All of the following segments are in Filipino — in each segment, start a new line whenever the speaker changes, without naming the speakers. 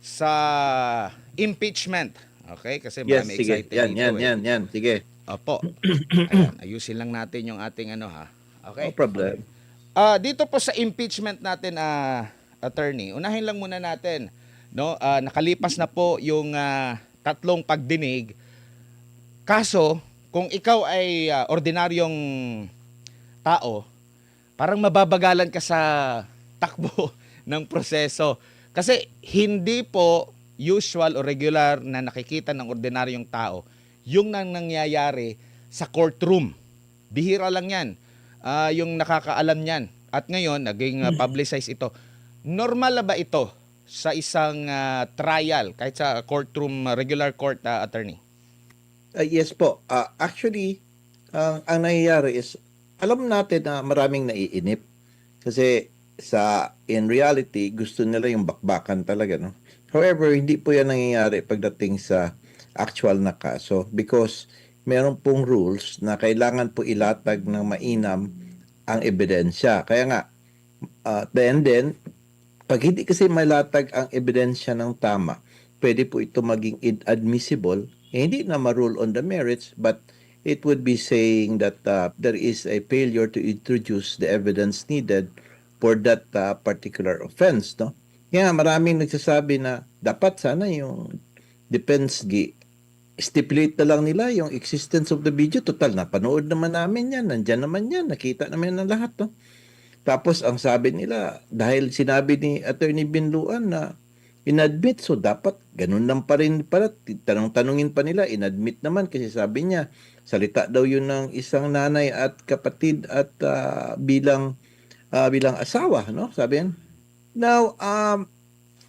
sa impeachment. Okay? Kasi
Yes,
marami
sige.
excited
Yan,
dito
yan,
eh.
yan, yan. Sige.
Opo. Ayan, ayusin lang natin yung ating ano ha.
No
Okay?
problem.
Dito po sa impeachment natin, attorney, unahin lang muna natin, no? Nakalipas na po yung tatlong pagdinig. Kaso, kung ikaw ay ordinaryong tao, parang mababagalan ka sa takbo ng proseso. Kasi hindi po usual o regular na nakikita ng ordinaryong tao yung nangyayari sa courtroom. Bihira lang yan. Yung nakakaalam niyan. At ngayon, naging publicize ito. Normal na ba ito sa isang trial, kahit sa courtroom, regular court attorney?
Yes po. Actually, ang nangyayari is, alam natin na maraming naiinip. Kasi in reality, gusto nila yung bakbakan talaga, no? However, hindi po yan nangyayari pagdating sa actual na kaso because meron pong rules na kailangan po ilatag ng mainam ang ebidensya. Kaya nga, then, pag hindi kasi malatag ang ebidensya ng tama, pwede po ito maging inadmissible. Hindi na ma-rule on the merits, but it would be saying that there is a failure to introduce the evidence needed for that particular offense. No? Kaya maraming nagsasabi na dapat sana yung defense stipulate na lang nila yung existence of the video. Total, napanood naman namin yan. Nandyan naman yan. Nakita naman ng lahat. No? Tapos ang sabi nila, dahil sinabi ni Attorney Binluan na inadmit, so dapat ganun lang pa rin pala. Tanong-tanungin pa nila, inadmit naman kasi sabi niya, salita daw yun ng isang nanay at kapatid at bilang asawa, no? Sabi yan. Now,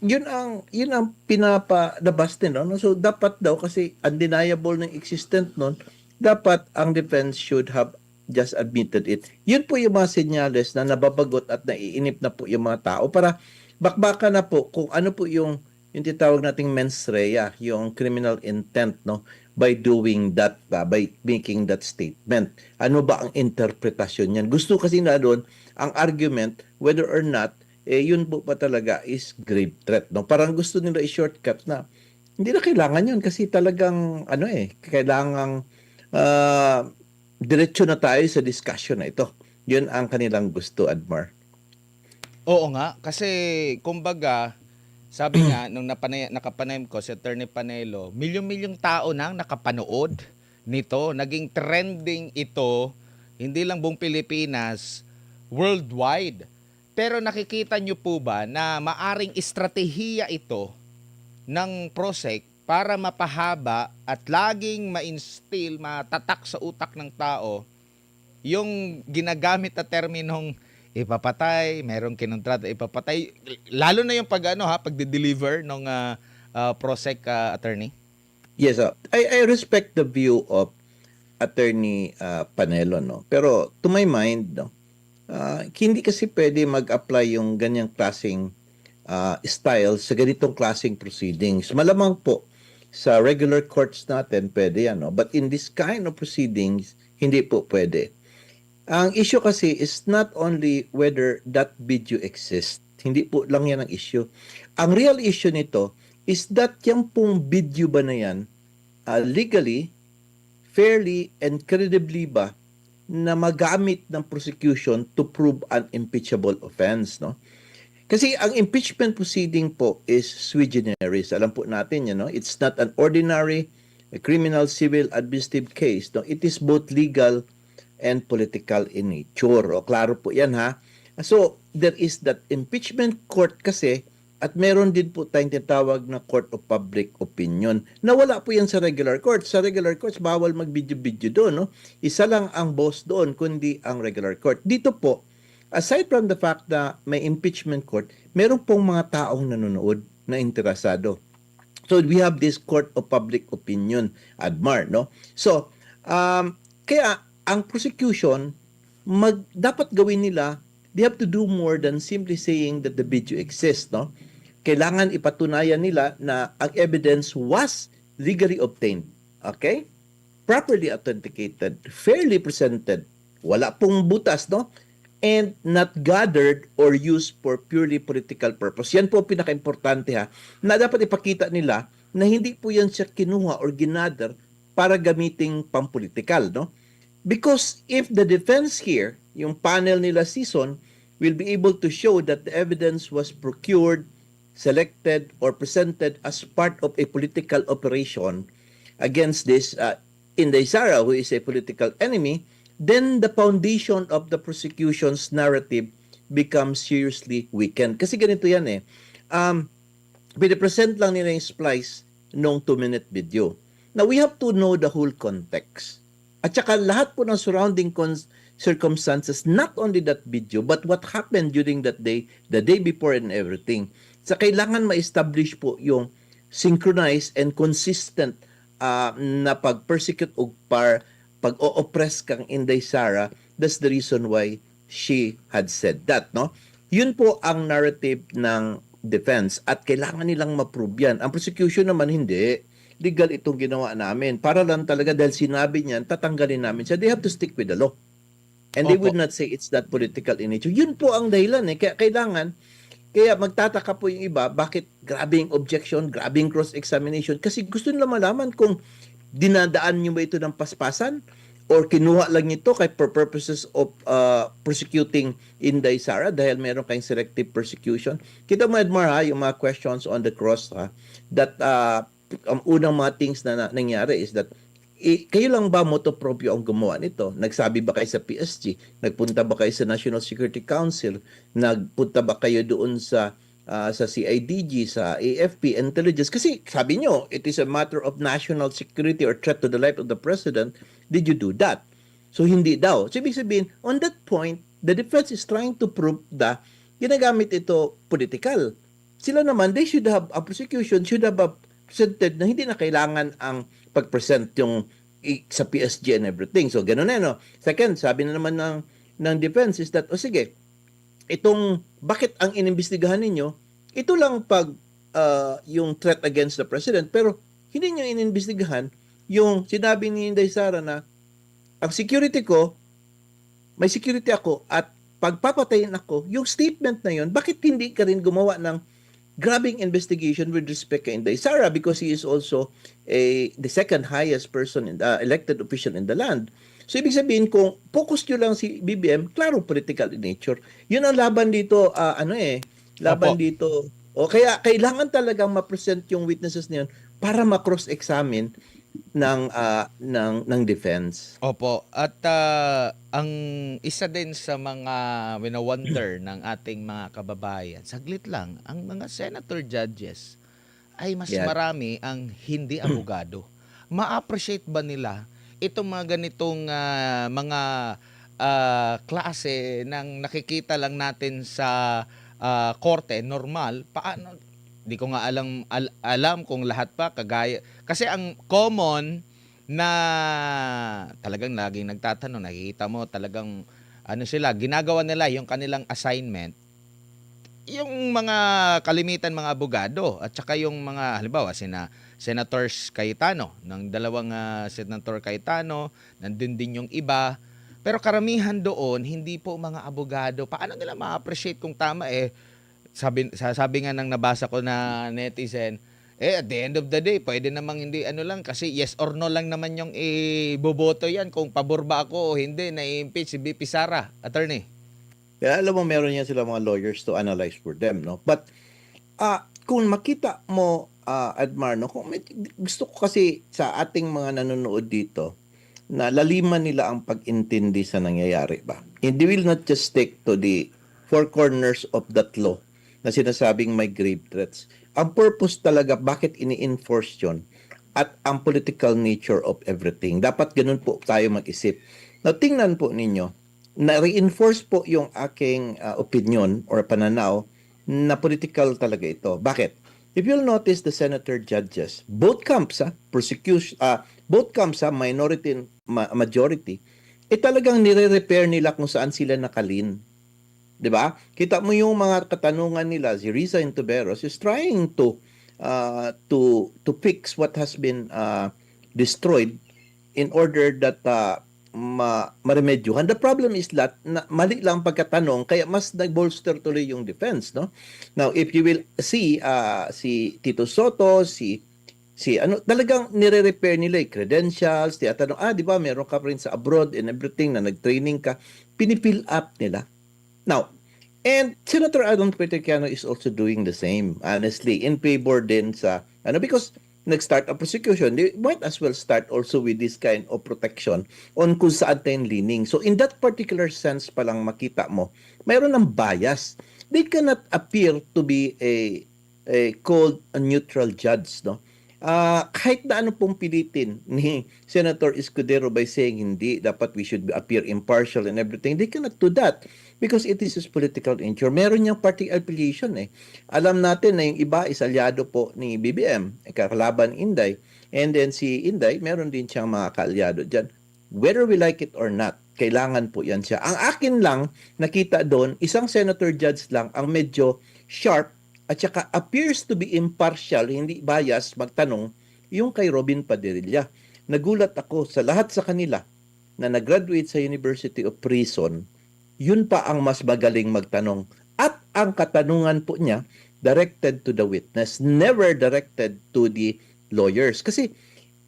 yun ang pinapalabas din, no? So dapat daw kasi undeniable ng existent nun, dapat ang defense should have just admitted it. Yun po yung mga senyales na nababagot at naiinip na po yung mga tao para bakbaka na po kung ano po yung tinatawag nating mens rea, yung criminal intent, no, by doing that, by making that statement. Ano ba ang interpretasyon niyan? Gusto kasi na doon ang argument whether or not yun po pa talaga is grave threat, no? Parang gusto nila i-shortcut na hindi na kailangan yun kasi talagang kailangang uh, diretso na tayo sa discussion na ito. Yun ang kanilang gusto, Admar.
Oo nga, kasi kumbaga, sabi nga, nung nakapanayam ko si Attorney Panelo, milyong-milyong tao nang nakapanood nito. Naging trending ito, hindi lang buong Pilipinas, worldwide. Pero nakikita nyo po ba na maaring estratehiya ito ng PROSEC para mapahaba at laging ma-instill, matatak sa utak ng tao yung ginagamit na terminong ipapatay, merong kinontrata ipapatay, lalo na yung pagde-deliver ng PROSEC attorney.
Yes, I respect the view of Attorney Panelo, no? Pero to my mind, no, hindi kasi pwede mag-apply yung ganyang klaseng style sa ganitong klaseng proceedings. Malamang po, sa regular courts natin, pwede yan. No? But in this kind of proceedings, hindi po pwede. Ang issue kasi is not only whether that video exists. Hindi po lang yan ang issue. Ang real issue nito is that yung pong video ba na yan, legally, fairly, and credibly ba na magamit ng prosecution to prove an impeachable offense, no? Kasi ang impeachment proceeding po is sui generis. Alam po natin yan, no? It's not an ordinary criminal, civil, administrative case. No? It is both legal and political in nature. O, klaro po yan, ha? So, there is that impeachment court kasi at meron din po tayong tinatawag na court of public opinion na wala po yan sa regular courts. Sa regular courts, bawal mag-video-video doon. No? Isa lang ang boss doon, kundi ang regular court. Dito po, aside from the fact na may impeachment court, meron pong mga taong nanonood na interesado. So we have this court of public opinion, Admar, no? So, kaya ang prosecution, dapat gawin nila, they have to do more than simply saying that the video exists, no? Kailangan ipatunayan nila na ang evidence was legally obtained, okay? Properly authenticated, fairly presented, wala pong butas, no? and not gathered or used for purely political purpose. Yan po pinaka-importante ha, na dapat ipakita nila na hindi po yan siya kinuha or ginather para gamiting pampolitikal, no? Because if the defense here, yung panel nila season, will be able to show that the evidence was procured, selected, or presented as part of a political operation against this Inday Sara, who is a political enemy, then the foundation of the prosecution's narrative becomes seriously weakened. Kasi ganito yan eh. Pinipresent lang nila yung splice nung 2-minute video. Now, we have to know the whole context. At saka lahat po ng surrounding circumstances, not only that video, but what happened during that day, the day before and everything. Sa kailangan ma-establish po yung synchronized and consistent na pag-persecute o pag-o-oppress kang Inday Sara. That's the reason why she had said that, no? Yun po ang narrative ng defense at kailangan nilang ma-prove yan. Ang prosecution naman hindi. Legal itong ginawa namin. Para lang talaga dahil sinabi niyan, tatanggalin namin siya. They have to stick with the law. And they would not say it's that political in nature. Yun po ang dahilan eh. Kaya magtataka po yung iba, bakit grabing objection, grabing cross-examination? Kasi gusto nila malaman kung dinadaan nyo ba ito ng paspasan or kinuha lang ito kay for purposes of prosecuting Inday Sara dahil meron kayong selective persecution. Kita mo, Edmar, ha, yung mga questions on the cross, ha, that ang unang mga things na nangyari is that kayo lang ba motu proprio ang gumawa nito? Nagsabi ba kayo sa PSG? Nagpunta ba kayo sa National Security Council? Nagpunta ba kayo doon sa CIDG, sa AFP, intelligence? Kasi sabi nyo, it is a matter of national security or threat to the life of the president. Did you do that? So hindi daw. So ibig sabihin, on that point, the defense is trying to prove na ginagamit ito political. Sila naman, they should have, a prosecution should have presented na hindi na kailangan ang pag-present yung sa PSG and everything. So, ganun na, no? Second, sabi na naman ng defense is that, sige, bakit ang inimbestigahan ninyo, ito lang yung threat against the president, pero hindi nyo inimbestigahan yung sinabi ni Inday Sara na, ang security ko, may security ako, at pagpapatayin ako, yung statement na yun, bakit hindi ka rin gumawa ng grabbing investigation with respect kay Inday Sara because he is also the second highest person elected official in the land. So ibig sabihin kung focus nyo lang si BBM, klaro political in nature. Yun ang laban dito, laban
Opo.
dito. O kaya kailangan talagang ma-present yung witnesses niyon para ma-cross-examine ng defense.
Opo. At ang isa din sa mga wino-wonder ng ating mga kababayan, saglit lang, ang mga senator judges ay mas
Yan.
marami ang hindi abogado. Ma-appreciate ba nila itong mga ganitong mga klase ng nakikita lang natin sa korte normal? Paano? Di ko nga alam kung lahat pa kagaya. Kasi ang common na talagang laging nagtatanong, nakikita mo talagang ginagawa nila yung kanilang assignment. Yung mga kalimitan mga abogado at saka yung mga halimbawa Senators Cayetano, ng dalawang Senator Cayetano, nandun din yung iba. Pero karamihan doon hindi po mga abogado. Paano nila ma-appreciate kung tama sabi nga ng nabasa ko na netizen, at the end of the day, pwede namang hindi lang kasi yes or no lang naman yung iboboto yan kung pabor ba ako o hindi na i-impeach si BP Sara, attorney.
Kaya alam mo, meron yan sila mga lawyers to analyze for them, no? But kung makita mo, Admar, no, gusto ko kasi sa ating mga nanonood dito na laliman nila ang pag-intindi sa nangyayari ba. And they will not just stick to the four corners of that law na sinasabing may grave threats. Ang purpose talaga, bakit ini-enforce yun? At ang political nature of everything. Dapat ganun po tayo mag-isip. Now, tingnan po ninyo, na-reinforce po yung aking opinion or pananaw na political talaga ito. Bakit? If you'll notice the senator judges, both camps, both camps, minority and majority, talagang nire-repair nila kung saan sila nakalin. 'Di ba? Kita mo yung mga katanungan nila, si Riza Intuberos is trying to fix what has been destroyed in order that maremedyohan. The problem is that mali lang pagkatanong kaya mas nag-bolster tuloy yung defense, no? Now, if you will see si Tito Soto, si ano talagang nire-repair nila yung credentials, tinatanong, di ba meron ka pa rin sa abroad and everything na nag-training ka, pinipill up nila. Now, and Senator Adon Petercano is also doing the same, honestly, in favor din sa, because nag-start a prosecution, they might as well start also with this kind of protection on kung saan tayong leaning. So in that particular sense palang makita mo, mayroon ng bias. They cannot appear to be a cold, a neutral judge, no? Kahit na ano pong pilitin ni Senator Escudero by saying hindi, dapat we should appear impartial and everything, they cannot do that because it is his political nature. Meron niyang party affiliation eh. Alam natin na yung iba is alyado po ni BBM, kakalaban Inday, and then si Inday, meron din siyang mga kaalyado dyan. Whether we like it or not, kailangan po yan siya. Ang akin lang, nakita doon, isang senator judge lang ang medyo sharp at saka appears to be impartial, hindi bias, magtanong, yung kay Robin Padilla. Nagulat ako sa lahat sa kanila na nag-graduate sa University of Prison, yun pa ang mas magaling magtanong. At ang katanungan po niya, directed to the witness, never directed to the lawyers. Kasi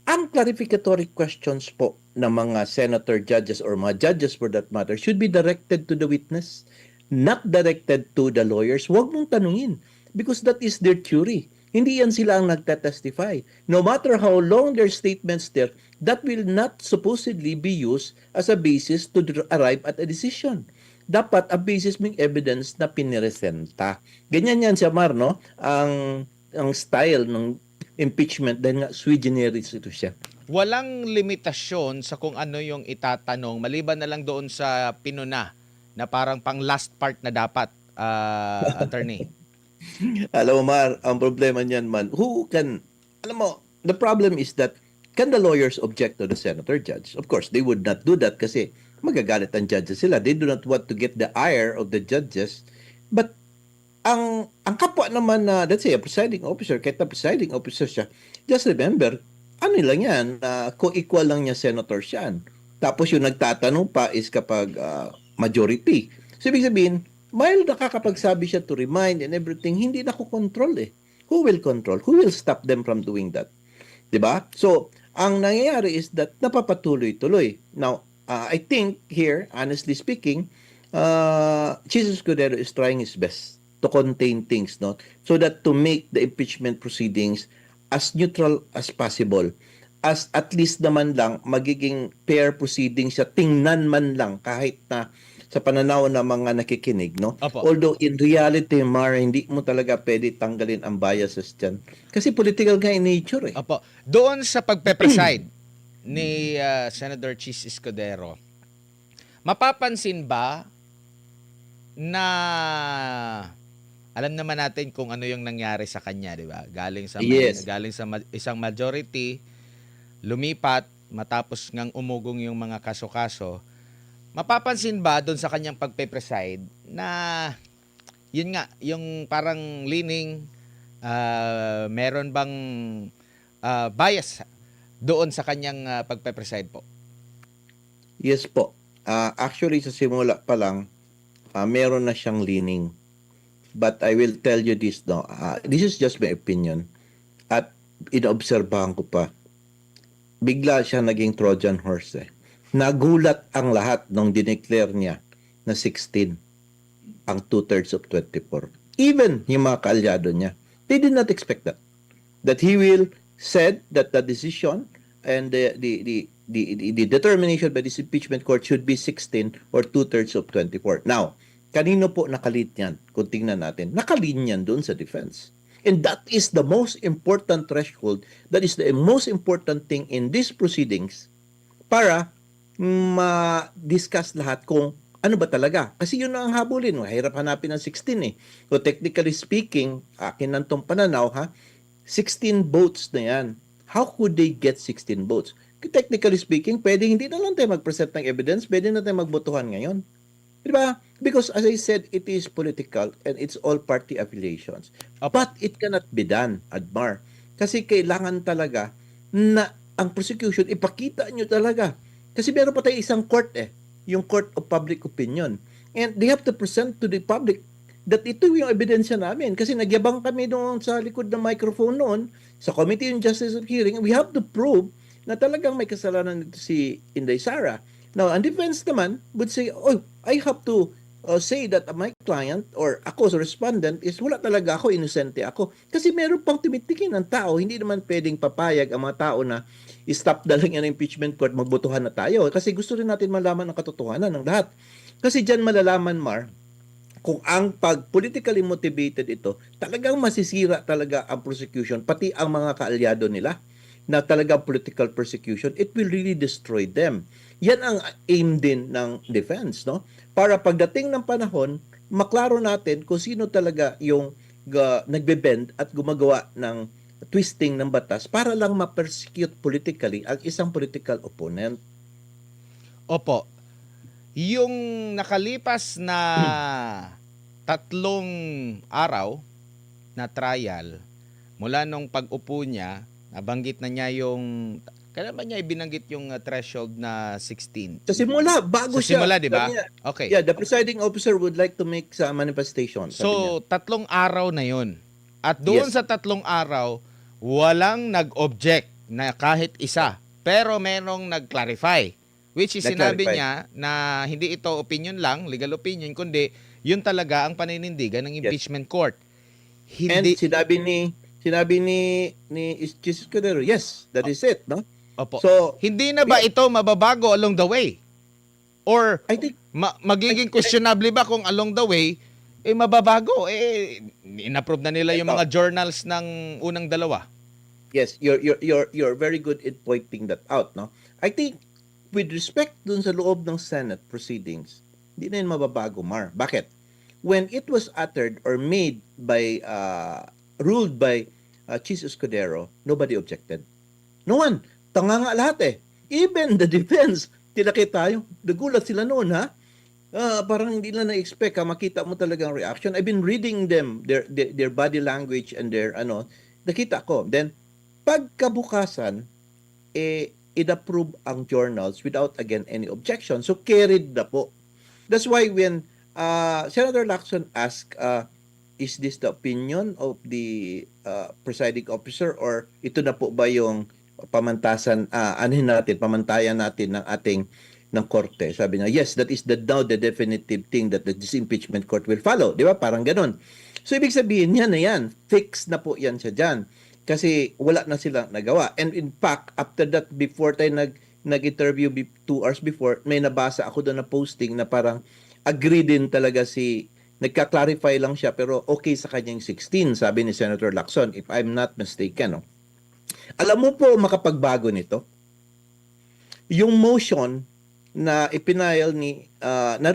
ang clarificatory questions po ng mga senator judges or mga judges for that matter should be directed to the witness, not directed to the lawyers. Huwag mong tanungin because that is their theory. Hindi yan sila ang nagtatestify. No matter how long their statements there, that will not supposedly be used as a basis to arrive at a decision. Dapat a basis ng evidence na piniresenta. Ganyan yan siya, Mar, no? Ang style ng impeachment dahil nga sui generis ito siya.
Walang limitasyon sa kung ano yung itatanong maliban na lang doon sa pinuna na parang pang last part na dapat, attorney.
Alam mo, Mar, ang problema niyan man, alam mo, the problem is that, can the lawyers object to the senator judge? Of course, they would not do that kasi magagalit ang judges sila. They do not want to get the ire of the judges. But, ang kapwa naman na, let's say, a presiding officer, kahit na presiding officer siya, just remember, ano lang yan, co-equal lang niya senators yan. Tapos yung nagtatanong pa is kapag majority. So, ibig sabihin, while nakakapagsabi siya to remind and everything, hindi na ko control eh. Who will control? Who will stop them from doing that? Diba? So, ang nangyayari is that napapatuloy-tuloy. Now, I think here, honestly speaking, Jesus Escudero is trying his best to contain things, no? So that to make the impeachment proceedings as neutral as possible. As at least naman lang, magiging fair proceedings siya, tingnan man lang kahit na sa pananaw ng mga nakikinig, no?
Opo.
Although in reality, Mara, hindi mo talaga pwede tanggalin ang biases dyan. Kasi political nga in nature eh.
Opo. Doon sa pagpe-preside ni Senator Chis Escudero, mapapansin ba na alam naman natin kung ano yung nangyari sa kanya, di ba? Galing sa
Yes.
isang majority, lumipat matapos ngang umugong yung mga kaso-kaso. Mapapansin ba doon sa kanyang pagpe-preside na yun nga, yung parang leaning, meron bang bias doon sa kanyang pagpe-preside po?
Yes po. Actually, sa simula pa lang, meron na siyang leaning. But I will tell you this, no? This is just my opinion. At inobserbahan ko pa, bigla siya naging Trojan horse eh. Nagulat ang lahat nung dineclare niya na 16 ang 2/3 of 24. Even yung mga kaalyado niya, they did not expect that. That he will said that the decision and the determination by this impeachment court should be 16 or 2/3 of 24. Now, kanino po nakalit yan? Kung tingnan natin, nakalin yan doon sa defense. And that is the most important threshold, that is the most important thing in these proceedings para ma-discuss lahat kung ano ba talaga. Kasi yun ang habulin. Mahirap hanapin ng 16 eh. So technically speaking, akin ng tong pananaw 16 votes na yan. How could they get 16 votes? Technically speaking, pwede hindi na lang tayo mag-present ng evidence, pwede na tayo magbotohan ngayon. Diba? Because as I said, it is political and it's all party affiliations. But it cannot be done, Admar. Kasi kailangan talaga na ang prosecution, ipakita nyo talaga Kasi meron pa tayo isang court yung Court of Public Opinion. And they have to present to the public that ito yung ebidensya namin. Kasi nagyabang kami doon sa likod ng microphone noon, sa Committee on Justice and Hearing, we have to prove na talagang may kasalanan nito si Inday Sara. Now, ang defense naman would say, oh, I have to say that my client or ako as a respondent is wala talaga ako, inosente ako. Kasi meron pang tumitikin ng tao, hindi naman pwedeng papayag ang mga tao na stop na lang yan ang impeachment court, magbotohan na tayo. Kasi gusto rin natin malaman ang katotohanan ng lahat. Kasi dyan malalaman, Mar, kung ang pag politically motivated ito, talagang masisira talaga ang prosecution, pati ang mga kaalyado nila na talagang political persecution, it will really destroy them. Yan ang aim din ng defense, no? Para pagdating ng panahon, maklaro natin kung sino talaga yung nagbe-bend at gumagawa ng twisting ng batas para lang ma-persecute politically ang isang political opponent.
Opo. Yung nakalipas na 3 araw na trial, mula nung pag-upo niya, nabanggit na niya yung, kailan ba niya ibinanggit yung threshold na 16?
Sa simula, bago
Sa
siya.
simula, di ba?
Sabi niya,
Okay.
yeah, the presiding officer would like to make sa manifestation. Sabi niya.
So, 3 araw na yun. At doon
Yes.
sa 3 araw, walang nag-object na kahit isa. Pero merong nag-clarify. Which is sinabi niya na hindi ito opinion lang, legal opinion, kundi yun talaga ang paninindigan ng impeachment court.
And
Hindi,
sinabi ni Jesus Cordero, yes, that is it, no?
opo.
So,
Hindi na ba ito mababago along the way? Or
I think
magiging questionable ba kung along the way mababago? Inapprove na nila yung mga journals ng unang 2.
yes, you're very good at pointing that out, no? I think with respect dun sa loob ng Senate proceedings, hindi na yun mababago, Mar. Bakit? When it was uttered or made by ruled by Chief Escudero, nobody objected. No one. Tanga nga lahat Even the defense, tinakit tayo. Nagulat sila noon, ha? Parang hindi na na-expect, makita mo talagang reaction. I've been reading them, their body language and their, nakita ko. Then, pagkabukasan, in-approve ang journals without, again, any objection. So, carried na po. That's why when Senator Lacson asked, is this the opinion of the presiding officer or ito na po ba yung pamantayan natin ng ating ng korte? Sabi niya, yes, that is now the definitive thing that the disimpeachment court will follow. Di ba? Parang ganun. So, ibig sabihin, yan na yan. Fix na po yan siya dyan. Kasi wala na silang nagawa. And in fact, after that, before tayo nag-interview 2 hours before, may nabasa ako doon na posting na parang agree din talaga nagka-clarify lang siya pero okay sa kanyang 16, sabi ni Senator Lacson, if I'm not mistaken. No? Alam mo po makapagbago nito? Yung motion na ipinail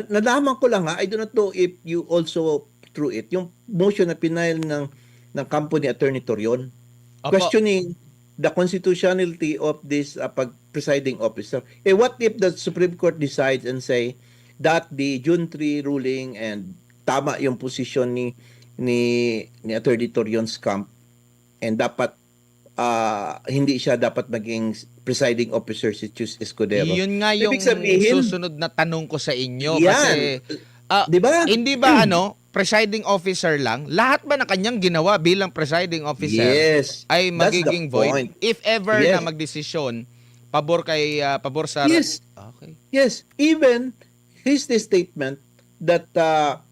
nalaman ko lang I do not know if you also through it, yung motion na pinail ng kampo ni Attorney Torion,
Opo.
questioning the constitutionality of this presiding officer. What if the Supreme Court decides and say that the June 3 ruling and tama yung position ni Attorney Torion's camp and dapat hindi siya dapat maging presiding officer si Chus Escudero.
Yun nga yung
Ibig sabihin,
susunod na tanong ko sa inyo.
yan.
Kasi,
Di ba?
hindi ba presiding officer lang, laad ba na kanyang ginawa bilang presiding officer
Yes.
ay
That's the
magiging void?
point.
If ever
Yes.
na magdesisyon, pabor sa...
Yes.
Okay.
Yes, even his statement that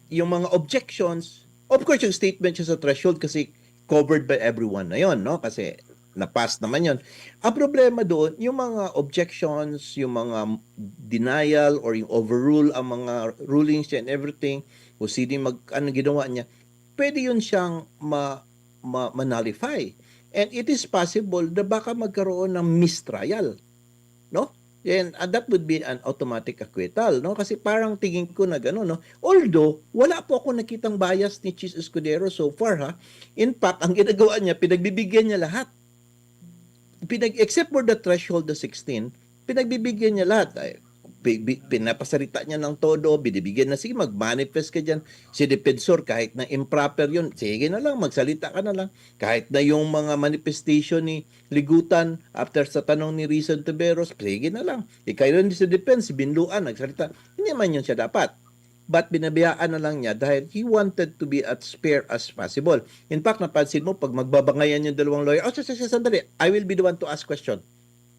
yung mga objections, of course yung statement siya sa threshold kasi covered by everyone na yon, no? Kasi na-pass naman yon. Ang problema doon, yung mga objections, yung mga denial or yung overrule ang mga rulings and everything, o sino ginawa niya, pwede yun siyang ma-nullify. And it is possible na baka magkaroon ng mistrial, no? And that would be an automatic acquittal, no? Kasi parang tingin ko na gano'n, no? Although, wala po ako nakitang bias ni Chis Escudero so far, ha? In fact, ang ginagawa niya, pinagbibigyan niya lahat. Except for the threshold, the 16, pinagbibigyan niya lahat. pinapasarita niya ng todo, binibigyan na, sige, mag-manifest ka dyan. Si defensor, kahit na improper yun, sige na lang, magsalita ka na lang. Kahit na yung mga manifestation ni Ligutan after sa tanong ni Rizal Tiveros, sige na lang. Ikaw yun sa defense, si Binluan, nagsalita. Hindi man yun siya dapat. But binabiyaan na lang niya dahil he wanted to be as fair as possible. In fact, napansin mo, pag magbabangayan yung dalawang lawyer, sandali, I will be the one to ask question.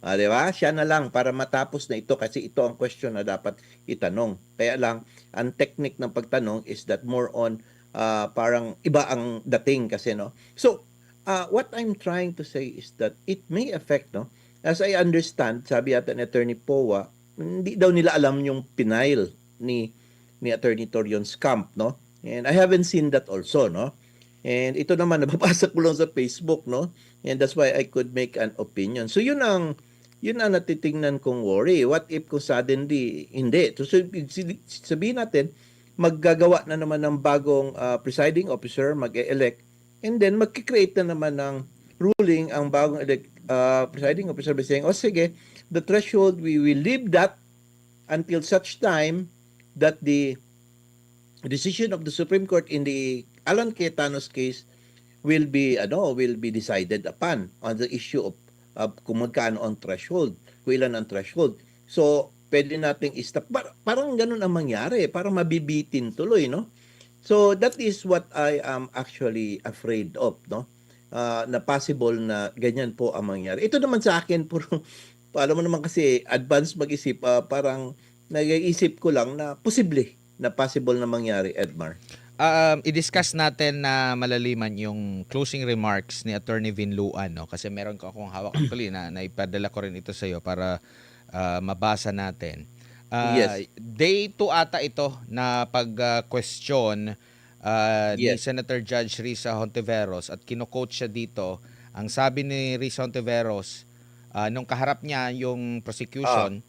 Di ba? Siya na lang para matapos na ito kasi ito ang question na dapat itanong. Kaya lang, ang technique ng pagtanong is that more on parang iba ang dating kasi, no? So, what I'm trying to say is that it may affect, no? As I understand, sabi yata ni Attorney Powa, hindi daw nila alam yung pinail ni Attorney Torion's camp, no? And I haven't seen that also, no? And ito naman, nababasa ko lang sa Facebook, no? And that's why I could make an opinion. So yun ang natitingnan kong worry. What if kung suddenly, hindi. So sabihin natin, maggagawa na naman ng bagong presiding officer, mag-elect, and then magkikreate na naman ng ruling ang bagong presiding officer by saying, sige, the threshold, we will leave that until such time that the decision of the Supreme Court in the Alan Cayetanos case will be decided upon on the issue of kung magkano ang threshold, kung ilan ang threshold. So, pwede nating i-stop. Parang ganun ang mangyari, parang mabibitin tuloy, no? So, that is what I am actually afraid of, no? Na possible na ganyan po ang mangyari. Ito naman sa akin, puro, alam mo naman kasi, advance mag-isip, parang nag-iisip ko lang na possible na mangyari, Edmar.
I-discuss natin na malaliman yung closing remarks ni Attorney Vinluan, no? Kasi meron ko akong hawak actually na naipadala ko rin ito sa iyo para mabasa natin.
Yes.
Day 2 ata ito na pag-question ni
Yes.
Senator Judge Risa Hontiveros at kino-quote siya dito. Ang sabi ni Risa Hontiveros, nung kaharap niya yung prosecution,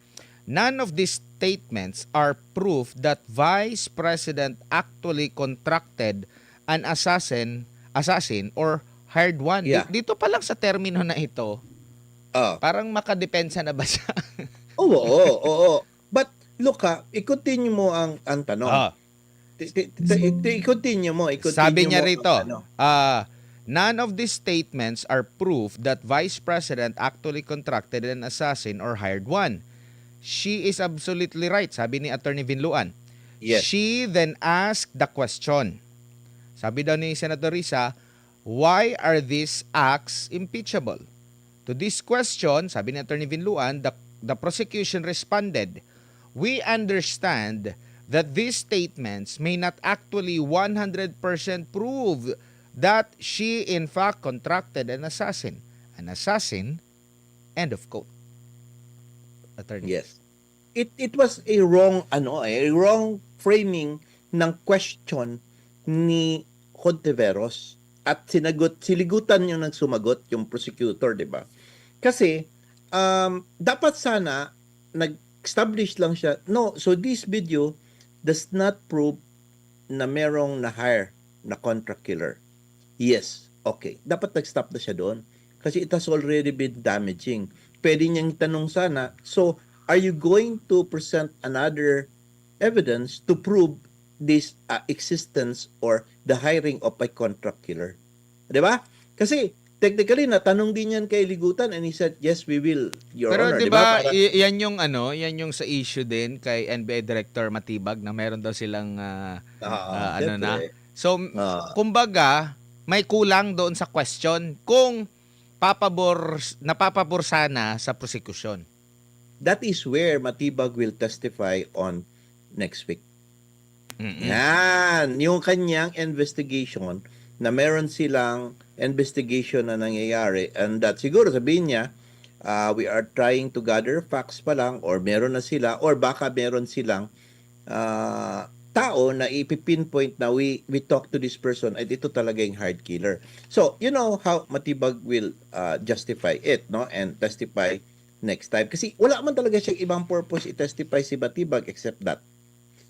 none of these statements are proof that Vice President actually contracted an assassin or hired one.
Yeah.
Dito pa lang sa termino na ito, parang makadepensa na ba siya?
Oo. But look i-continue mo ang tanong. I-continue mo.
Sabi niya rito, none of these statements are proof that Vice President actually contracted an assassin or hired one. She is absolutely right, sabi ni Attorney Vinluan.
Yes.
She then asked the question. Sabi daw ni Senator Risa, why are these acts impeachable? To this question, sabi ni Attorney Vinluan, the prosecution responded, we understand that these statements may not actually 100% prove that she in fact contracted an assassin. An assassin, end of quote. Attorney.
Yes. It was a wrong framing ng question ni Hontiveros at siligutan yung nagsumagot yung prosecutor, 'di ba? Kasi dapat sana nag-establish lang siya. No, so this video does not prove na merong na-hire na contract killer. Yes, okay. Dapat nag-stop na siya doon kasi it has already been damaging. Pwede niyang tanong sana, so are you going to present another evidence to prove this existence or the hiring of a contract killer? 'Di ba? Kasi technically natanong din yan kay Ligutan and he said, yes, we will, Your
Pero
Honor.
'di ba, yan yung sa issue din kay NBA Director Matibag na meron daw silang So, kumbaga, may kulang doon sa question kung napapabor sana sa prosecution.
That is where Matibag will testify on next week. Yan, yung kanyang investigation na meron silang investigation na nangyayari and that siguro sabihin niya, we are trying to gather facts pa lang or meron na sila or baka meron silang tao na ipipinpoint na we talk to this person at ito talaga yung hard killer. So, you know how Matibag will justify it, no? And testify next time. Kasi wala man talaga siyang ibang purpose i-testify si Matibag except that.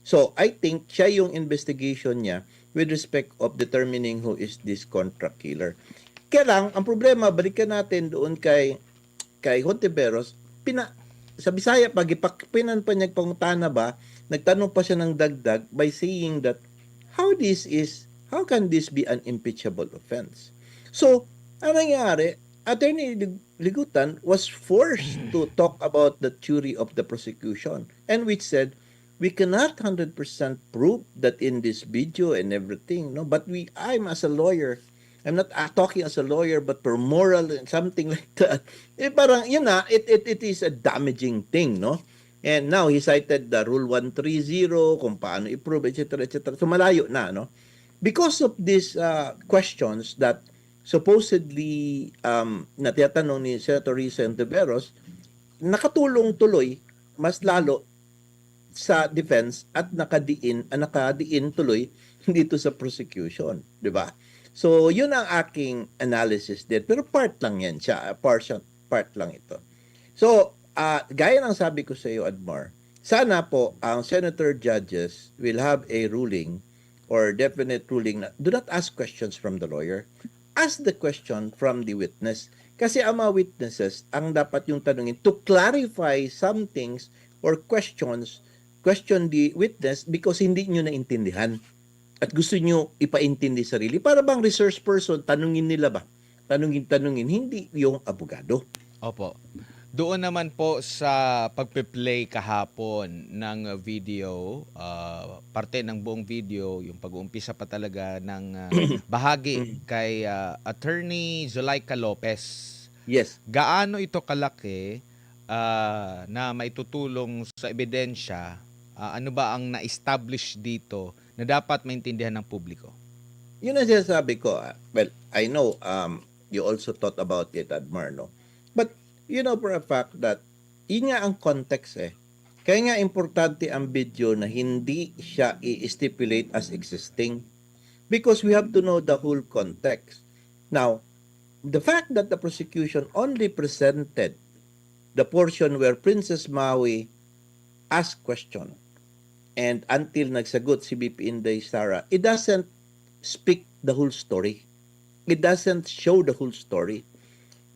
So, I think siya yung investigation niya with respect of determining who is this contract killer. Kaya lang, ang problema, balikan natin doon kay Hontiveros, sa Bisaya, pag ipakpinan pa niya pangutana ba, nagtanong pa siya ng dagdag by saying that how can this be an impeachable offense? So, ang nangyari, Attorney Ligutan was forced to talk about the theory of the prosecution, and which said, we cannot 100% prove that in this video and everything, no, but I'm as a lawyer, I'm not talking as a lawyer but for moral and something like that. Parang yun na, it is a damaging thing, no? And now he cited the Rule 130 kung paano i-prove, etc., etc. So malayo na, no? Because of these questions that supposedly na tinatanong ni Senator Risa Ontiveros, nakatulong tuloy mas lalo sa defense at nakadiin tuloy dito sa prosecution, 'di ba? So, yun ang aking analysis din. Pero part lang yan siya, part lang ito. So, gaya ng sabi ko sa iyo, Admar, sana po ang senator judges will have a ruling or definite ruling na do not ask questions from the lawyer. Ask the question from the witness. Kasi ang mga witnesses, ang dapat yung tanungin to clarify some things or question the witness because hindi nyo naintindihan at gusto nyo ipaintindi sarili. Para bang research person, tanungin nila ba? Tanungin, hindi yung abogado.
Opo. Doon naman po sa pagpe-play kahapon ng video, parte ng buong video, yung pag-uumpisa pa talaga ng bahagi kay Attorney Zulaika Lopez.
Yes.
Gaano ito kalaki na maitutulong sa ebidensya? Ano ba ang na-establish dito na dapat maintindihan ng publiko?
Yun ang sinasabi ko. Well, I know you also thought about it, Admar, no? But you know for a fact that yun nga ang context eh. Kaya nga importante ang video na hindi siya i-stipulate as existing because we have to know the whole context. Now, the fact that the prosecution only presented the portion where Princess Maui asked question and until nagsagot si BP Inday Sara, it doesn't speak the whole story. It doesn't show the whole story.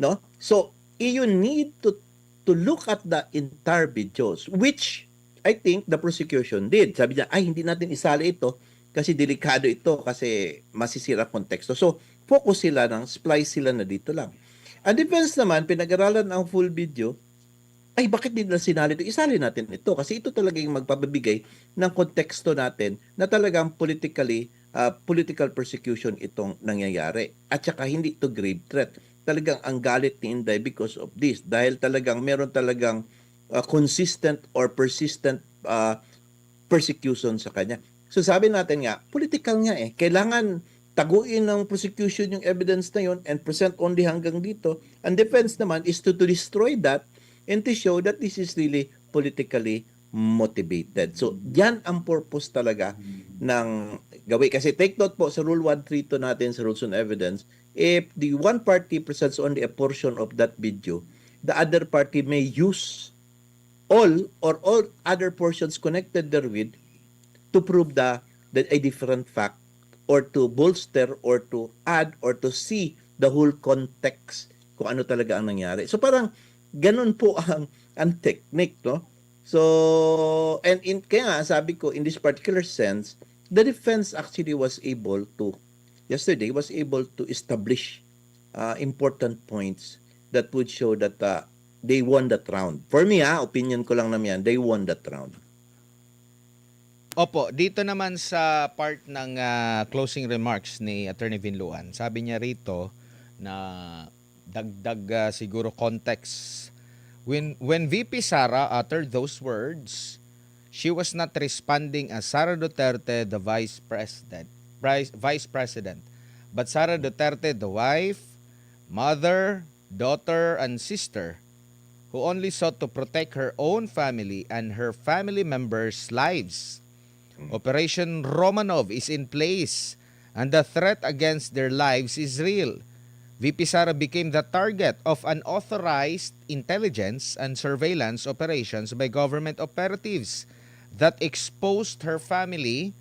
No? So, you need to look at the entire videos, which I think the prosecution did. Sabi niya, ay, hindi natin isali ito kasi delikado ito kasi masisira konteksto. So, focus sila splice sila na dito lang. Ang defense naman, pinag-aralan ang full video, ay bakit hindi na sinali ito? Isali natin ito kasi ito talaga yung magpapabigay ng konteksto natin na talagang political persecution itong nangyayari. At saka hindi ito grave threat. Talagang ang galit ni Inday because of this. Dahil talagang meron talagang consistent or persistent persecution sa kanya. So sabi natin nga, political nga eh. Kailangan taguin ng prosecution yung evidence na yun and present only hanggang dito. Ang defense naman is to destroy that and to show that this is really politically motivated. So, yan ang purpose talaga ng gawin. Kasi take note po sa Rule 132 natin sa Rules on Evidence, if the one party presents only a portion of that video, the other party may use all other portions connected therewith to prove a different fact or to bolster or to add or to see the whole context kung ano talaga ang nangyari. So parang ganun po ang technique, no? So, and kaya nga, sabi ko, in this particular sense, the defense actually was able to establish important points that would show that they won that round. For me, opinion ko lang naman yan, they won that round.
Opo, dito naman sa part ng closing remarks ni Attorney Vinluan, sabi niya rito na dagdag siguro context. When VP Sara uttered those words, she was not responding as Sara Duterte, the vice president, but Sara Duterte, the wife, mother, daughter, and sister, who only sought to protect her own family and her family members' lives. Operation Romanov is in place, and the threat against their lives is real. VP Sara became the target of unauthorized intelligence and surveillance operations by government operatives that exposed her family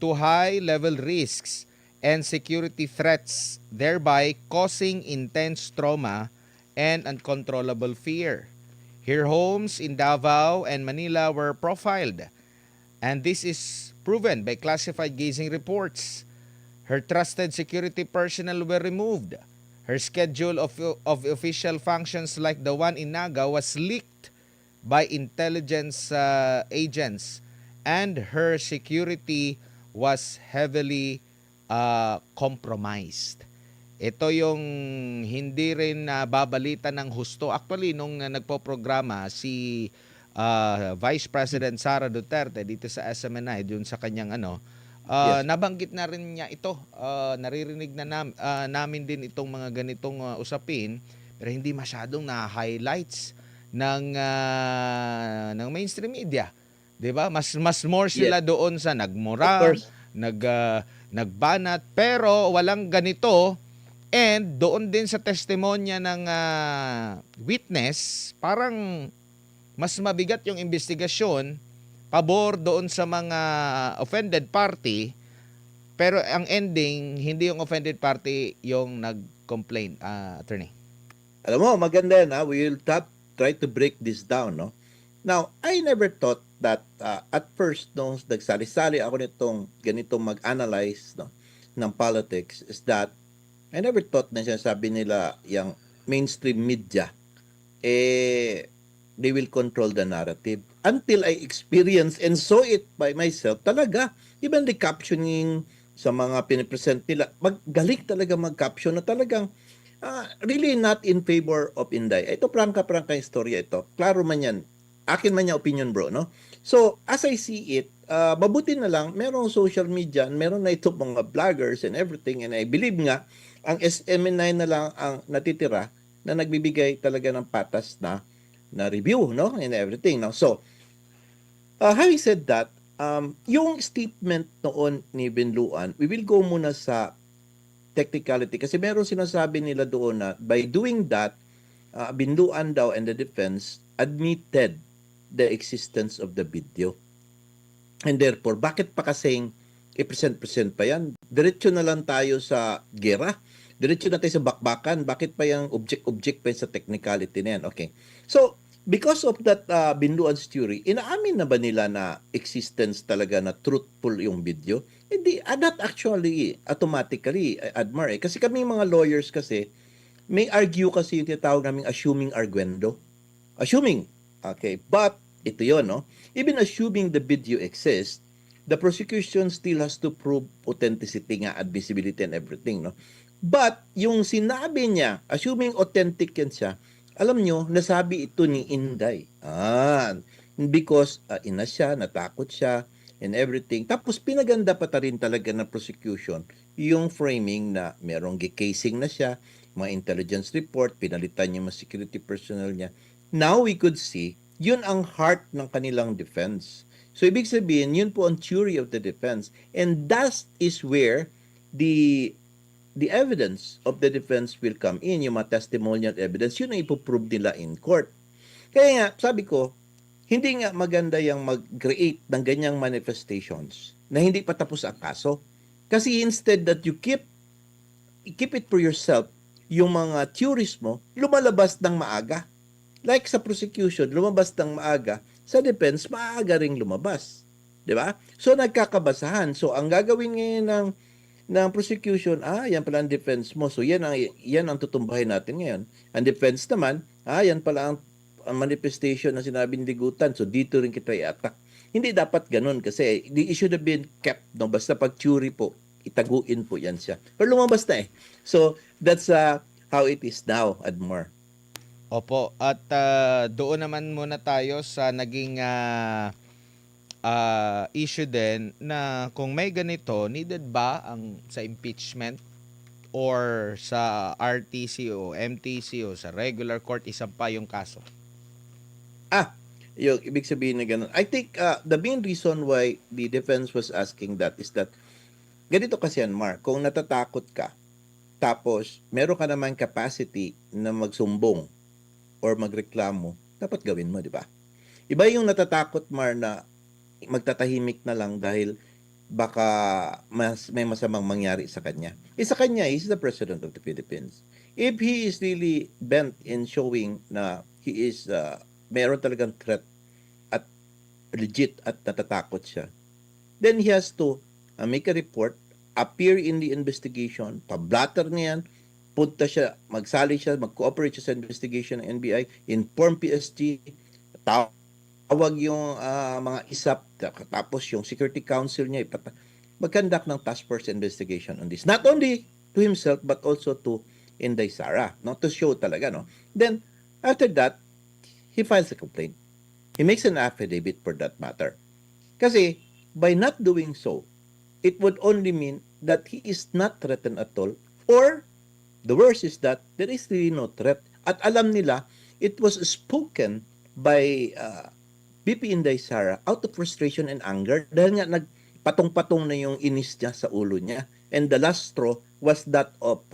to high-level risks and security threats, thereby causing intense trauma and uncontrollable fear. Her homes in Davao and Manila were profiled, and this is proven by classified gazing reports. Her trusted security personnel were removed. Her schedule of official functions like the one in Naga was leaked by intelligence agents, and her security was heavily compromised. Ito yung hindi rin babalita ng husto. Actually, nung nagpo-programa si Vice President Sara Duterte dito sa SMNI, dun sa kanyang
Yes.
nabanggit na rin niya ito. Naririnig na namin din itong mga ganitong usapin, pero hindi masyadong na-highlights ng mainstream media. 'Di ba? Mas more sila doon sa
Of
nagmura,
course.
nagbanat, pero walang ganito. And doon din sa testimonya ng witness, parang mas mabigat yung investigasyon pabor doon sa mga offended party, pero ang ending hindi yung offended party yung nag-complain, attorney.
Alam mo, maganda yan, ha? We will try to break this down, no? Now, I never thought that at first, nung nagsali-sali ako ganitong mag-analyze, no, ng politics, is that I never thought na sinasabi nila yung mainstream media, they will control the narrative. Until I experienced and saw it by myself, talaga, even the captioning sa mga pinipresent nila, galing talaga mag-caption na talagang really not in favor of Inday. Ito, prangka-prangka yung storya ito. Klaro man yan. Akin man yung opinion, bro, no? So, as I see it, mabuti na lang, merong social media, meron na ito mga vloggers and everything, and I believe nga, ang SMN9 na lang ang natitira na nagbibigay talaga ng patas na review, no? And everything, no? So, having said that, yung statement noon ni Binluan, we will go muna sa technicality kasi meron sinasabi nila doon na by doing that, Binluan daw and the defense admitted the existence of the video. And therefore, bakit pa kasing i-present pa yan? Diretso na lang tayo sa gera. Diretso na tayo sa bakbakan. Bakit pa yung object pa yan sa technicality na yan? Okay. So, because of that Binluan's theory, inaamin na ba nila na existence talaga na truthful yung video? Hindi, not actually, automatically, Admar. Kasi kami mga lawyers kasi, may argue kasi yung tinatawag naming assuming arguendo. Assuming. Okay. But, ito yun, no? Even assuming the video exists, the prosecution still has to prove authenticity nga, admissibility and everything, no? But, yung sinabi niya, assuming authentic yan siya, alam nyo, nasabi ito ni Inday. Because ina siya, natakot siya, and everything. Tapos pinaganda pa ta rin talaga ng prosecution yung framing na merong casing na siya, mga intelligence report, pinalitan yung mga security personnel niya. Now we could see, yun ang heart ng kanilang defense. So ibig sabihin, yun po ang theory of the defense. And that is where the evidence of the defense will come in, yung mga testimonial evidence, yun ang ipoprove nila in court. Kaya nga, sabi ko, hindi nga maganda yung mag-create ng ganyang manifestations na hindi pa tapos ang kaso. Kasi instead that you keep it for yourself, yung mga theories mo, lumalabas ng maaga. Like sa prosecution, lumabas ng maaga, sa defense, maaga ring lumabas. Di ba? So, nagkakabasahan. So, ang gagawin ngayon ng prosecution, yan pala ang defense mo. So, yan ang tutumbahin natin ngayon. Ang defense naman, yan pala ang manifestation na sinabing ligutan. So, dito rin kita i-attack. Hindi dapat ganun kasi it should have been kept. No? Basta pag theory po, itaguin po yan siya. Pero lumabas na eh. So, that's how it is now, Admar.
Opo, at doon naman muna tayo sa naging issue din na kung may ganito, needed ba ang sa impeachment or sa RTC o MTC o sa regular court isampa yung kaso?
Yung ibig sabihin na ganun. I think the main reason why the defense was asking that is that ganito kasi yan, Mark, kung natatakot ka, tapos meron ka naman capacity na magsumbong or magreklamo, dapat gawin mo, di ba? Iba yung natatakot, Mar, na magtatahimik na lang dahil baka may masamang mangyari sa kanya. Sa kanya, he's the President of the Philippines. If he is really bent in showing na he is meron talagang threat at legit at natatakot siya, then he has to make a report, appear in the investigation, pablatter niyan, punta siya, magsali siya, mag-cooperate siya sa investigation ng NBI, inform PSG, tawag yung mga ISAP, tapos yung Security Council niya, mag-conduct ng task force investigation on this. Not only to himself, but also to Inday Sara, no? To show talaga, no? Then, after that, he files a complaint. He makes an affidavit for that matter. Kasi, by not doing so, it would only mean that he is not threatened at all, or the worst is that there is really no threat. At alam nila, it was spoken by BP Inday Sara out of frustration and anger dahil nga nagpatong-patong na yung inis niya sa ulo niya. And the last straw was that of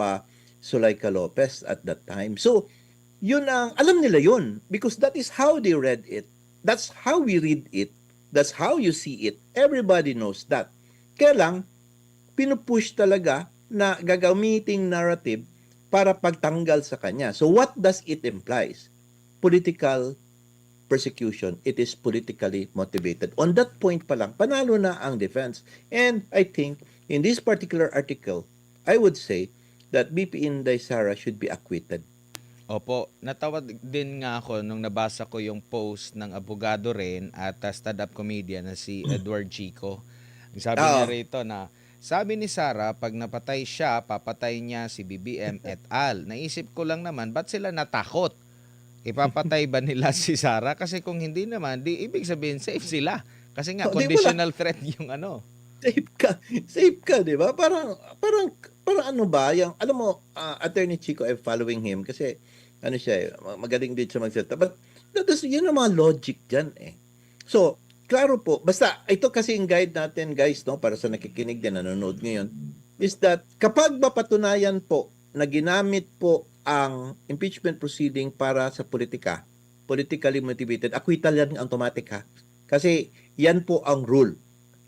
Sulaika Lopez at that time. So, yun ang, alam nila yun because that is how they read it. That's how we read it. That's how you see it. Everybody knows that. Kaya lang, pinupush talaga na gagamiting narrative para pagtanggal sa kanya. So what does it implies? Political persecution. It is politically motivated. On that point pa lang, panalo na ang defense. And I think in this particular article, I would say that BP Inday Sara should be acquitted.
Opo, natawag din nga ako nung nabasa ko yung post ng abogado rin at stand-up comedian na si Edward Chico. Ang sabi niya rito na, sabi ni Sara, pag napatay siya, papatay niya si BBM et al. Naisip ko lang naman, ba't sila natakot? Ipapatay ba nila si Sara? Kasi kung hindi naman, di ibig sabihin safe sila. Kasi nga, conditional threat yung ano.
Safe ka, di ba? Parang ano ba, yung, alam mo, Attorney Chico, I'm following him kasi, ano siya, magaling din siya magsalita. But, yun ang mga logic dyan eh. So, klaro po, basta, ito kasi yung guide natin, guys, no, para sa nakikinig din, nanonood ngayon, is that, kapag mapatunayan po, na ginamit po ang impeachment proceeding para sa politika, politically motivated, acquittal yan automatic ha. Kasi, yan po ang rule.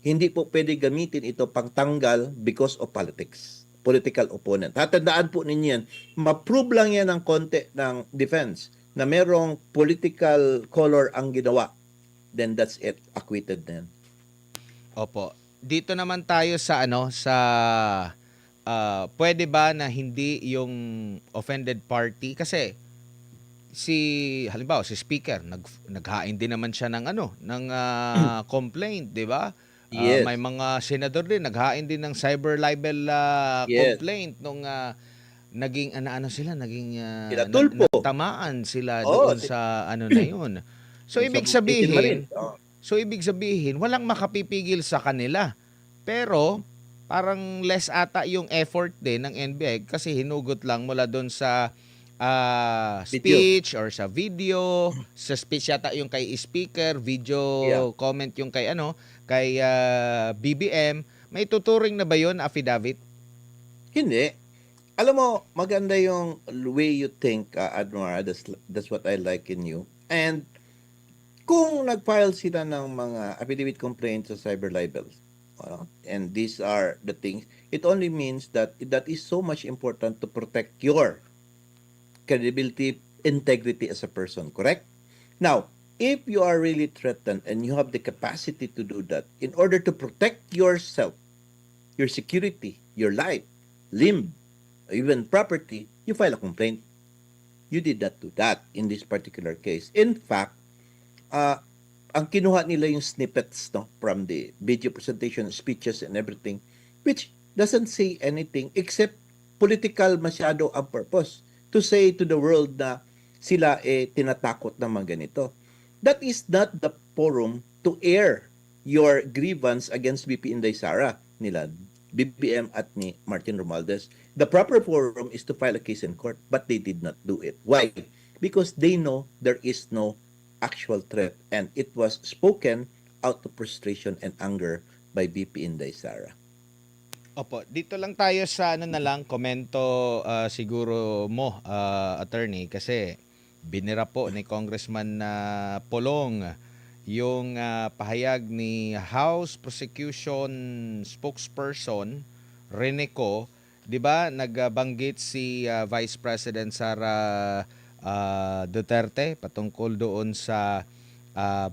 Hindi po pwede gamitin ito pang tanggal because of politics, political opponent. Tatandaan po ninyo yan, ma-prove lang yan ng konti ng defense na merong political color ang ginawa, then that's it, acquitted then.
Opo. Dito naman tayo sa ano, sa pwede ba na hindi yung offended party kasi halimbawa si speaker naghain din naman siya ng ano ng complaint, 'di ba?
Yes.
May mga senador din naghain din ng cyber libel
Yes.
complaint nung naging ano sila naging
Tulpo.
natamaan sila doon sa ano na yun. So ibig sabihin, walang makapipigil sa kanila. Pero parang less ata yung effort din ng NBI kasi hinugot lang mula doon sa speech or sa video, sa speech yata yung kay speaker, video comment yung kay kay BBM. May tuturing na ba yun, affidavit?
Hindi. Alam mo, maganda yung way you think, Admar. That's what I like in you. And kung nag-file sila ng mga affidavit complaints sa cyber libels, and these are the things, it only means that is so much important to protect your credibility, integrity as a person, correct? Now, if you are really threatened and you have the capacity to do that, in order to protect yourself, your security, your life, limb, even property, you file a complaint. You did not do that in this particular case. In fact, ang kinuha nila yung snippets from the video presentation, speeches and everything, which doesn't say anything except political masyado ang purpose to say to the world na sila tinatakot ng mga ganito. That is not the forum to air your grievance against BP Inday Sara nila, BBM at ni Martin Romualdez. The proper forum is to file a case in court, but they did not do it. Why? Because they know there is no actual threat and it was spoken out of frustration and anger by BP Inday Sara.
Opo, dito lang tayo sa na lang komento siguro mo, attorney, kasi binira po ni Congressman Polong yung pahayag ni House Prosecution Spokesperson Rene Co. 'Di ba nagbanggit si Vice President Sara Duterte patungkol doon sa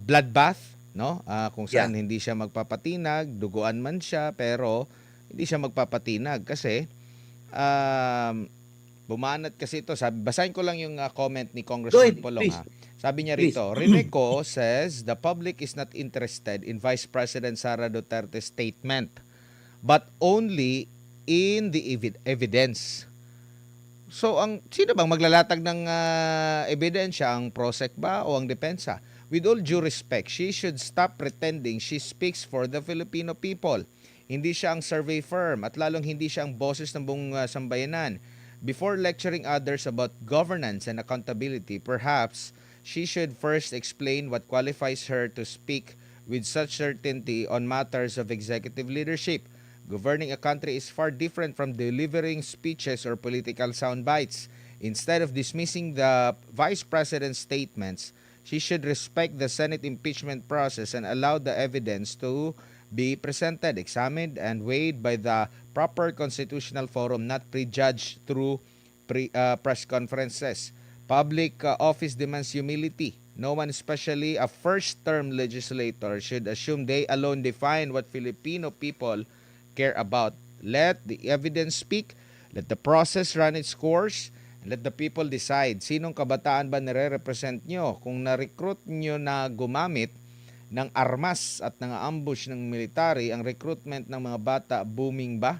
bloodbath, no? Kung
Yeah.
saan hindi siya magpapatinag, duguan man siya pero hindi siya magpapatinag kasi um, bumanat kasi ito. Basahin ko lang yung comment ni
Go
Congressman
ahead,
Polong
please.
ha. Sabi niya
Please.
rito, Rineco says the public is not interested in Vice President Sara Duterte's statement but only in the evidence. So sino bang maglalatag ng ebidensya, ang PROSEC ba o ang depensa? With all due respect, she should stop pretending she speaks for the Filipino people. Hindi siya ang survey firm at lalong hindi siya ang boses ng buong sambayanan. Before lecturing others about governance and accountability, perhaps she should first explain what qualifies her to speak with such certainty on matters of executive leadership. Governing a country is far different from delivering speeches or political sound bites. Instead of dismissing the Vice President's statements, she should respect the Senate impeachment process and allow the evidence to be presented, examined, and weighed by the proper constitutional forum, not prejudged through press conferences. Public office demands humility. No one, especially a first-term legislator, should assume they alone define what Filipino people care about. Let the evidence speak, let the process run its course, and let the people decide sinong kabataan ba nire-represent nyo. Kung na-recruit nyo na gumamit ng armas at ng ambush ng military, ang recruitment ng mga bata booming ba?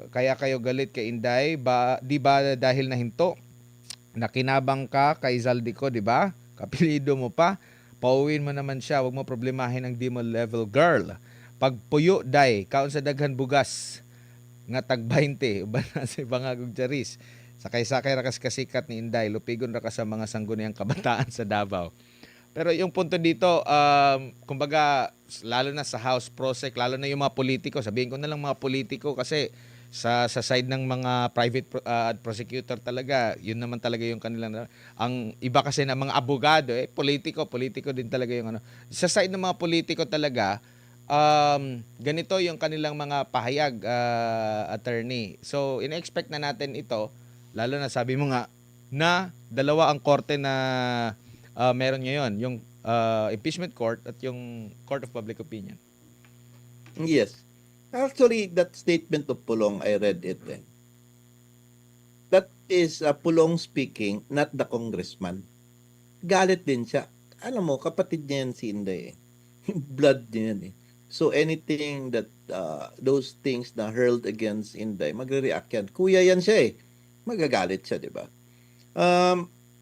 Kaya kayo galit kay Inday, di ba dahil nahinto? Nakinabang ka kay Zaldico, di ba? Kapilido mo pa, pauwiin mo naman siya, wag mo problemahin ang di mo level girl. Pagpuyo day, kaon sa daghan bugas nga tag 20 uban na si bangagog charis. Sakay-sakay ra kas kasikat ni Inday, lupigon ra ka sa mga sangguniang kabataan sa Davao. Pero yung punto dito, kumbaga lalo na sa House PROSEC, lalo na yung mga politiko, sabihin ko na lang mga politiko kasi sa side ng mga private prosecutor talaga, yun naman talaga yung kanilang, ang iba kasi na mga abogado, politiko din talaga yung ano. Sa side ng mga politiko talaga, ganito yung kanilang mga pahayag, attorney. So, in-expect na natin ito, lalo na sabi mo nga, na dalawa ang korte na meron ngayon, yung impeachment court at yung court of public opinion.
Yes. Actually, that statement of Pulong, I read it. That is Pulong speaking, not the congressman. Galit din siya. Alam mo, kapatid niya yan si Inday. Blood niya yan. So anything that, those things na hurled against Inday, magre-react yan. Kuya yan siya Magagalit siya, di ba?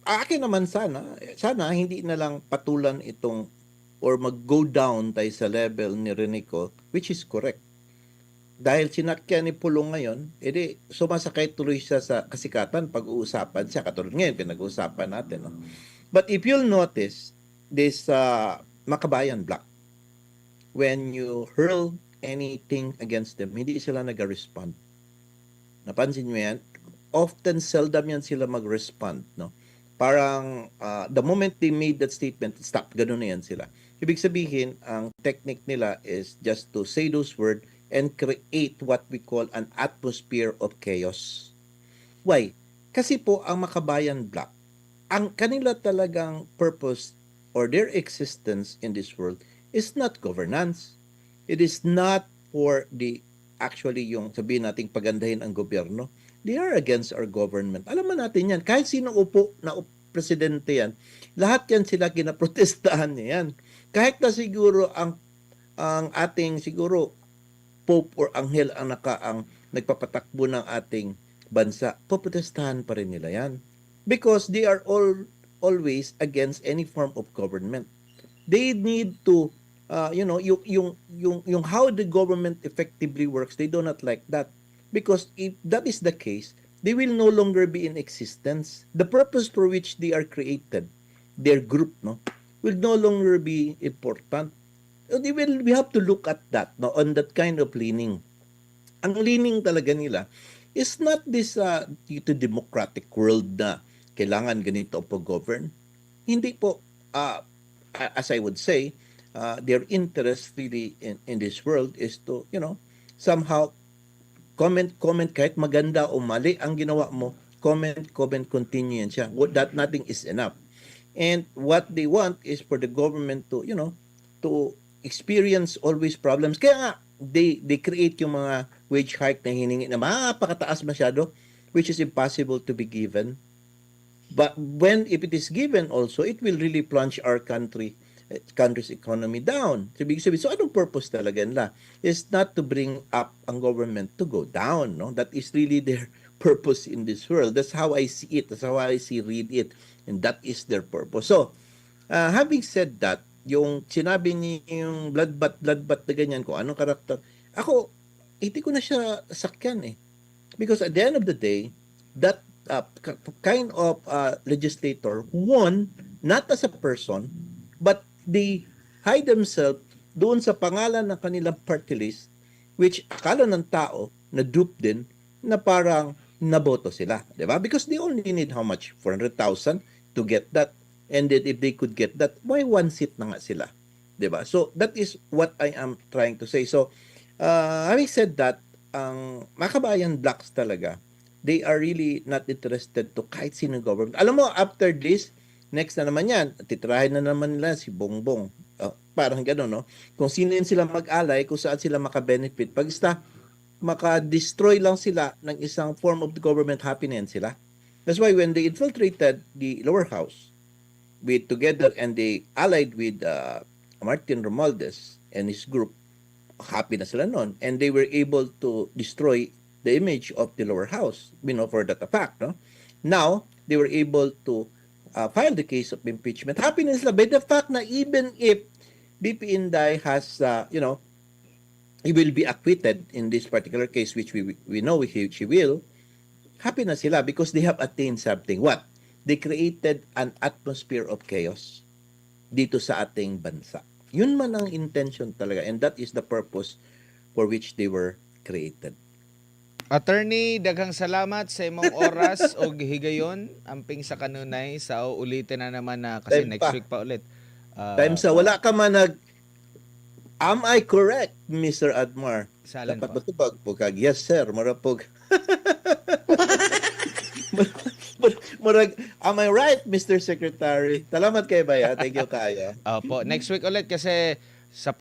Akin naman sana hindi na lang patulan itong or mag-go down tayo sa level ni Renico, which is correct. Dahil sinakyan ni Pulong ngayon, edi sumasakay tuloy siya sa kasikatan pag-uusapan siya. Katulad ngayon, pinag-uusapan natin. No? But if you'll notice, this Makabayan Block, when you hurl anything against them, hindi sila nag-respond. Napansin mo yan? Often, seldom yan sila mag-respond. No? Parang, the moment they made that statement, stop, ganun na yan sila. Ibig sabihin, ang technique nila is just to say those words and create what we call an atmosphere of chaos. Why? Kasi po, ang Makabayan Block, ang kanila talagang purpose or their existence in this world is not governance. It is not for actually yung sabihin nating pagandahin ang gobyerno. They are against our government. Alam mo natin yan. Kahit sino upo na presidente yan, lahat yan sila kinaprotestahan niya yan. Kahit na siguro ang ating siguro Pope or Anghel ang nagpapatakbo ng ating bansa, poprotestahan pa rin nila yan. Because they are always against any form of government. They need to, yung how the government effectively works, they do not like that. Because if that is the case, they will no longer be in existence. The purpose for which they are created, their group, will no longer be important. We have to look at that, on that kind of leaning. Ang leaning talaga nila is not this dito democratic world na kailangan ganito po govern. Hindi po, as I would say, their interest really in this world is to, somehow comment kahit maganda o mali ang ginawa mo, comment, continue yan siya. That nothing is enough. And what they want is for the government to, to experience always problems. Kaya nga, they create yung mga wage hike na hiningi na mapakataas masyado, which is impossible to be given. But if it is given also, it will really plunge our country's economy down. So anong purpose talaga nila? Is not to bring up ang government to go down. No? That is really their purpose in this world. That's how I see it. That's how I read it. And that is their purpose. So, having said that, yung sinabi ni yung bloodbath na ganyan, kung anong karakter, ako, hindi ko na siya sakyan eh. Because at the end of the day, that kind of legislator won not as a person, but they hide themselves doon sa pangalan ng kanilang party list, which akala ng tao na dupe din na parang naboto sila, di ba? Because they only need how much? 400,000 to get that. And then if they could get that, why one seat na nga sila? Di ba? So that is what I am trying to say. So having said that, ang makabayan blacks talaga, they are really not interested to kahit sino government. Alam mo, after this, next na naman yan, titrahin na naman nila si Bongbong. Parang gano'n, no? Kung sino yun sila mag-alay, kung saan sila maka-benefit. Pag maka-destroy lang sila ng isang form of the government, happy na yan sila. That's why when they infiltrated the lower house, together and they allied with Martin Romualdez and his group, happy na sila noon. And they were able to destroy the image of the lower house, for that fact. No? Now, they were able to file the case of impeachment. Happy na sila by the fact na even if BP Inday has, he will be acquitted in this particular case, which we know she will, happy na sila because they have attained something. What? They created an atmosphere of chaos dito sa ating bansa. Yun man ang intention talaga, and that is the purpose for which they were created.
Attorney, daghang salamat sa imong oras o higayon amping sa kanunay sa ulitin na naman na kasi
Time
next
pa.
week pa ulit.
Time sa wala ka man am I correct, Mr. Admar?
Salan
Dapat
pa.
matubag po kag, yes sir, marapog. Murag, am I right, Mr. Secretary? Salamat kay Baya. Thank you kaya.
Opo, next week ulit kasi sa